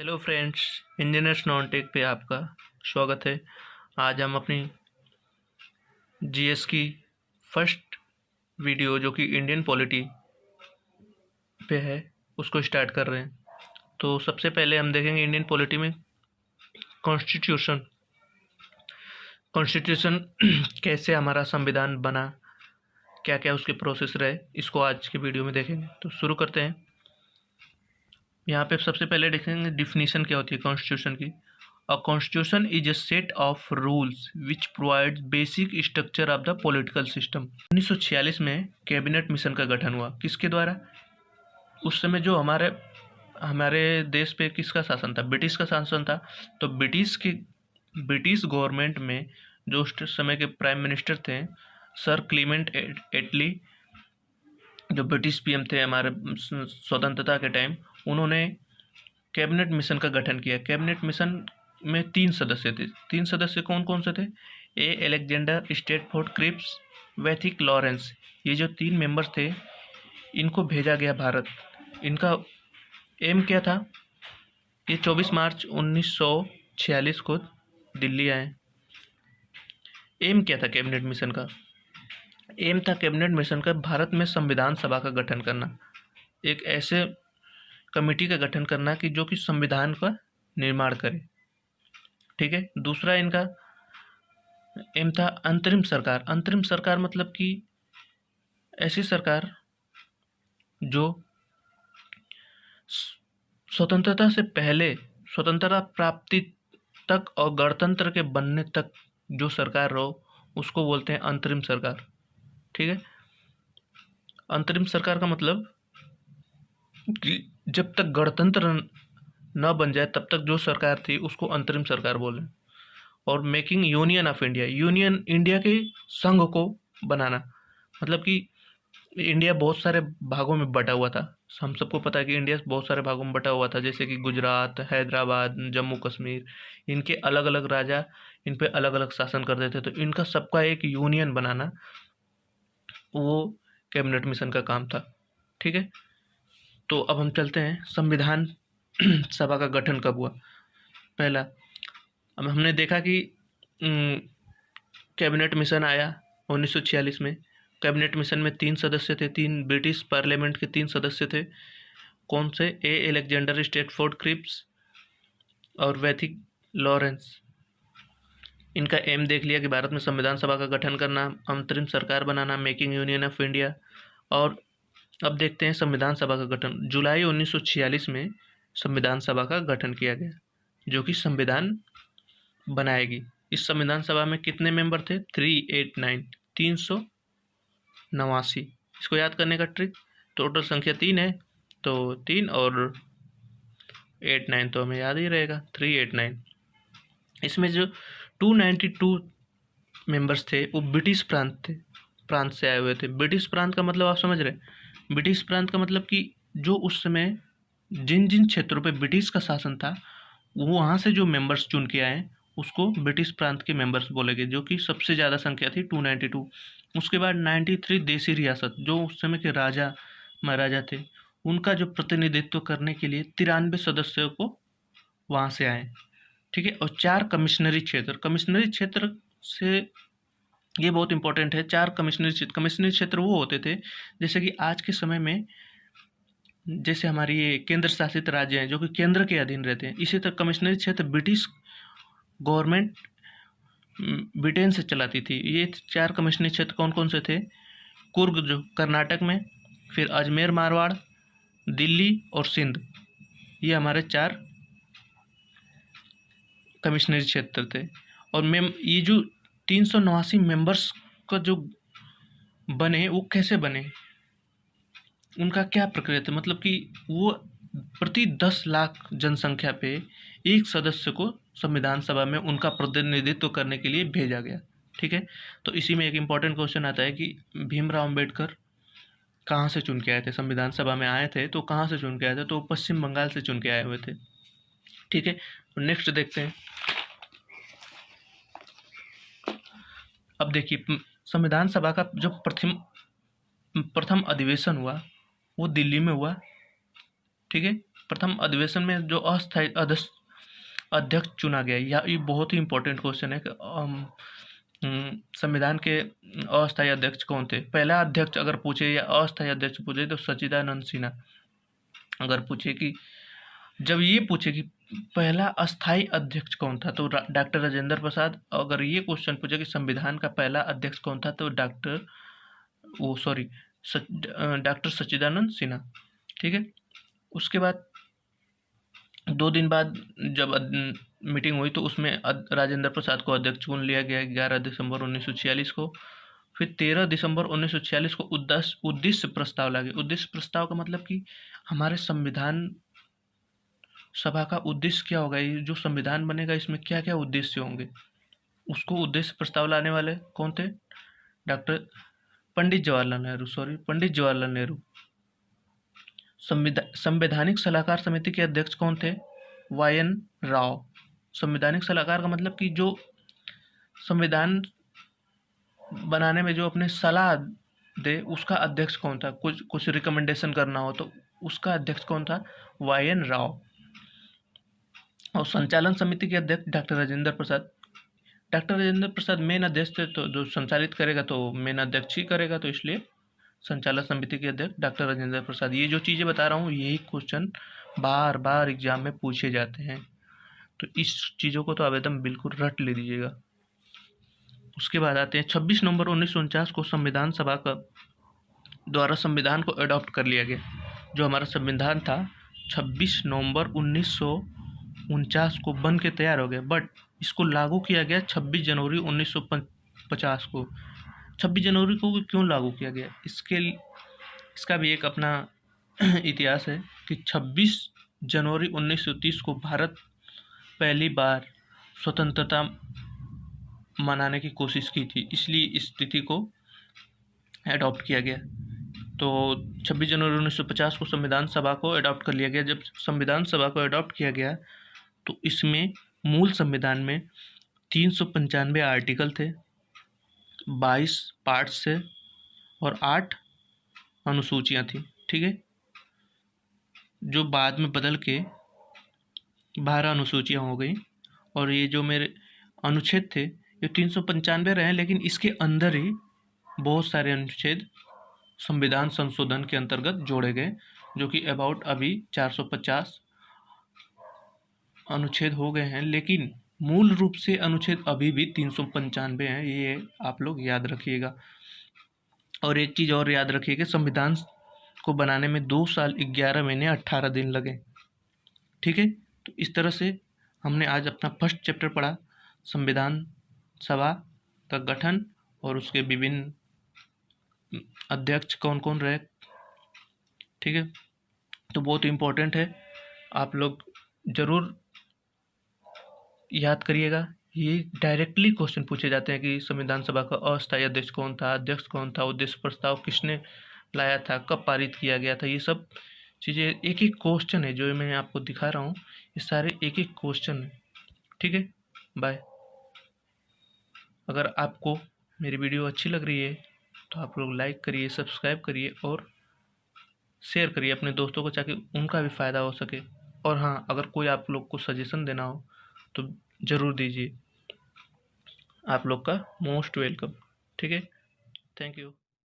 Hello friends, engineers non tech पे आपका स्वागत है। आज हम अपनी जीएस की फर्स्ट वीडियो जो कि इंडियन पॉलिटी पे है उसको स्टार्ट कर रहे हैं। तो सबसे पहले हम देखेंगे इंडियन पॉलिटी में कॉन्स्टिट्यूशन कॉन्स्टिट्यूशन कैसे हमारा संविधान बना, क्या क्या उसके प्रोसेस रहे, इसको आज के वीडियो में देखेंगे। तो शुरू करते हैं। यहाँ पे सबसे पहले देखेंगे डिफिनीशन क्या होती है कॉन्स्टिट्यूशन की। A constitution is a set of rules which provides basic structure of the political system. 1946 में कैबिनेट मिशन का गठन हुआ। किसके द्वारा? उस समय जो हमारे हमारे देश पे किसका शासन था? ब्रिटिश का शासन था। तो ब्रिटिश गवर्नमेंट में जो उस समय के प्राइम मिनिस्टर थे सर क्लीमेंट एटली, जो ब्रिटिश पीएम थे हमारे स्वतंत्रता के टाइम, उन्होंने कैबिनेट मिशन का गठन किया। कैबिनेट मिशन में 3 सदस्य थे। 3 सदस्य कौन कौन से थे? ए एलेक्जेंडर स्टेटफोर्ड क्रिप्स, वैथिक लॉरेंस। ये जो 3 मेंबर्स थे इनको भेजा गया भारत। इनका एम क्या था? ये 24 मार्च 1946 को दिल्ली आए। एम क्या था कैबिनेट मिशन का? एम था कैबिनेट मिशन का भारत में संविधान सभा का गठन करना, एक ऐसे कमेटी का गठन करना कि जो कि संविधान का निर्माण करे। ठीक है। दूसरा इनका एम था अंतरिम सरकार। अंतरिम सरकार मतलब कि ऐसी सरकार जो स्वतंत्रता से पहले, स्वतंत्रता प्राप्ति तक और गणतंत्र के बनने तक जो सरकार रहो उसको बोलते हैं अंतरिम सरकार। ठीक है। अंतरिम सरकार का मतलब कि जब तक गणतंत्र न बन जाए तब तक जो सरकार थी उसको अंतरिम सरकार बोले। और making union of India, union India के संघ को बनाना, मतलब कि इंडिया बहुत सारे भागों में बटा हुआ था। हम सबको पता है कि इंडिया बहुत सारे भागों में बटा हुआ था, जैसे कि गुजरात, हैदराबाद, जम्मू कश्मीर। इनके अलग अलग राजा इन पे अलग अलग शासन करते थे। तो इनका सबका एक यूनियन बनाना वो कैबिनेट मिशन का काम था। ठीक है। तो अब हम चलते हैं संविधान सभा का गठन कब हुआ। पहला, अब हमने देखा कि कैबिनेट मिशन आया 1946 में। कैबिनेट मिशन में 3 सदस्य थे, 3 ब्रिटिश पार्लियामेंट के 3 सदस्य थे। कौन से? ए एलेक्जेंडर स्टेटफोर्ड क्रिप्स और वैथिक लॉरेंस। इनका एम देख लिया कि भारत में संविधान सभा का गठन करना, अंतरिम सरकार बनाना, मेकिंग यूनियन ऑफ इंडिया। और अब देखते हैं संविधान सभा का गठन। जुलाई 1946 में संविधान सभा का गठन किया गया जो कि संविधान बनाएगी। इस संविधान सभा में कितने मेंबर थे? 389, 389। इसको याद करने का ट्रिक, टोटल संख्या 3 है तो 3 और 89 तो हमें याद ही रहेगा, 389। इसमें जो 292 मेंबर्स थे वो ब्रिटिश प्रांत से आए हुए थे। ब्रिटिश प्रांत का मतलब आप समझ रहे हैं? ब्रिटिश प्रांत का मतलब कि जो उस समय जिन जिन क्षेत्रों पे ब्रिटिश का शासन था वो वहाँ से जो मेंबर्स चुन के आए उसको ब्रिटिश प्रांत के मेंबर्स बोलेंगे, जो कि सबसे ज़्यादा संख्या थी 292। उसके बाद 93 देसी रियासत, जो उस समय के राजा महाराजा थे उनका जो प्रतिनिधित्व करने के लिए 93 सदस्यों को वहाँ से आए। ठीक है। और 4 कमिश्नरी क्षेत्र। कमिश्नरी क्षेत्र से ये बहुत इंपॉर्टेंट है। 4 कमिश्नरी क्षेत्र वो होते थे जैसे कि आज के समय में जैसे हमारी ये केंद्र शासित राज्य हैं जो कि केंद्र के अधीन रहते हैं, इसी तरह कमिश्नरी क्षेत्र ब्रिटिश गवर्नमेंट ब्रिटेन से चलाती थी। ये 4 कमिश्नरी क्षेत्र कौन कौन से थे? कुर्ग जो कर्नाटक में, फिर अजमेर मारवाड़, दिल्ली और सिंध। ये हमारे 4 कमिश्नरी क्षेत्र थे। और ये जो 389 मेंबर्स का जो बने वो कैसे बने, उनका क्या प्रक्रिया थी? मतलब कि वो प्रति 10 लाख जनसंख्या पे एक सदस्य को संविधान सभा में उनका प्रतिनिधित्व करने के लिए भेजा गया। ठीक है। तो इसी में एक इम्पॉर्टेंट क्वेश्चन आता है कि भीमराव अंबेडकर कहाँ से चुन के आए थे? संविधान सभा में आए थे तो कहाँ से चुन के आए थे? तो पश्चिम बंगाल से चुन के आए हुए थे। ठीक है। तो नेक्स्ट देखते हैं। अब देखिए संविधान सभा का जो प्रथम अधिवेशन हुआ वो दिल्ली में हुआ। ठीक है। प्रथम अधिवेशन में जो अस्थायी अध्यक्ष चुना गया, या ये बहुत ही इंपॉर्टेंट क्वेश्चन है कि संविधान के अस्थायी अध्यक्ष कौन थे। पहला अध्यक्ष अगर पूछे या अस्थायी अध्यक्ष पूछे तो सच्चिदानंद सिन्हा। अगर पूछे कि जब ये पूछे कि पहला अस्थायी अध्यक्ष कौन था तो डॉक्टर राजेंद्र प्रसाद। अगर ये क्वेश्चन पूछे कि संविधान का पहला अध्यक्ष कौन था तो डॉक्टर सच्चिदानंद सिन्हा। ठीक है। उसके बाद 2 दिन बाद जब मीटिंग हुई तो उसमें राजेंद्र प्रसाद को अध्यक्ष चुन लिया गया 11 दिसंबर 1946 को। फिर 13 दिसंबर 1946 को उद्देश्य प्रस्ताव लागे। उद्देश्य प्रस्ताव का मतलब कि हमारे संविधान सभा का उद्देश्य क्या होगा, ये जो संविधान बनेगा इसमें क्या क्या उद्देश्य होंगे, उसको उद्देश्य प्रस्ताव लाने वाले कौन थे? पंडित जवाहरलाल नेहरू। संवैधानिक सलाहकार समिति के अध्यक्ष कौन थे? YN राव। संवैधानिक सलाहकार का मतलब कि जो संविधान बनाने में जो अपने सलाह दे उसका अध्यक्ष कौन था, कुछ रिकमेंडेशन करना हो तो उसका अध्यक्ष कौन था? YN राव। और संचालन समिति के अध्यक्ष डॉक्टर राजेंद्र प्रसाद मेन अध्यक्ष थे, तो जो संचालित करेगा तो मेन अध्यक्ष ही करेगा, तो इसलिए संचालक समिति के अध्यक्ष डॉक्टर राजेंद्र प्रसाद। ये जो चीज़ें बता रहा हूँ यही क्वेश्चन बार बार एग्जाम में पूछे जाते हैं, तो इस चीज़ों को तो आप एकदम बिल्कुल रट ले दीजिएगा। उसके बाद आते हैं 26 नवंबर 1949 को संविधान सभा का द्वारा संविधान को अडॉप्ट कर लिया गया। जो हमारा संविधान था 26 नवंबर 1949 को बन के तैयार हो गया, बट इसको लागू किया गया 26 जनवरी 1950 को। 26 जनवरी को क्यों लागू किया गया, इसका भी एक अपना इतिहास है कि 26 जनवरी 1930 को भारत पहली बार स्वतंत्रता मनाने की कोशिश की थी, इसलिए इस तिथि को एडॉप्ट किया गया। तो 26 जनवरी 1950 को संविधान सभा को एडॉप्ट कर लिया गया। जब संविधान सभा को एडॉप्ट किया गया तो इसमें मूल संविधान में 395 आर्टिकल थे, 22 पार्ट्स थे और 8 अनुसूचियां थी। ठीक है, जो बाद में बदल के 12 अनुसूचियां हो गई। और ये जो मेरे अनुच्छेद थे ये 395 रहे, लेकिन इसके अंदर ही बहुत सारे अनुच्छेद संविधान संशोधन के अंतर्गत जोड़े गए, जो कि अबाउट अभी 450 अनुच्छेद हो गए हैं, लेकिन मूल रूप से अनुच्छेद अभी भी 395 हैं। ये आप लोग याद रखिएगा। और एक चीज़ और याद रखिए कि संविधान को बनाने में 2 साल 11 महीने 18 दिन लगे। ठीक है, तो इस तरह से हमने आज अपना फर्स्ट चैप्टर पढ़ा, संविधान सभा का गठन और उसके विभिन्न अध्यक्ष कौन कौन रहे। ठीक है, तो बहुत इम्पोर्टेंट है, आप लोग ज़रूर याद करिएगा। ये डायरेक्टली क्वेश्चन पूछे जाते हैं कि संविधान सभा का अस्थायी अध्यक्ष कौन था, अध्यक्ष कौन था, उद्देश्य प्रस्ताव किसने लाया था, कब पारित किया गया था। ये सब चीज़ें एक एक क्वेश्चन है जो मैं आपको दिखा रहा हूँ, ये सारे एक एक क्वेश्चन है। ठीक है, बाय। अगर आपको मेरी वीडियो अच्छी लग रही है तो आप लोग लाइक करिए, सब्सक्राइब करिए और शेयर करिए अपने दोस्तों को, ताकि उनका भी फ़ायदा हो सके। और हाँ, अगर कोई आप लोग को सजेशन देना हो तो ज़रूर दीजिए, आप लोग का मोस्ट वेलकम। ठीक है, थैंक यू।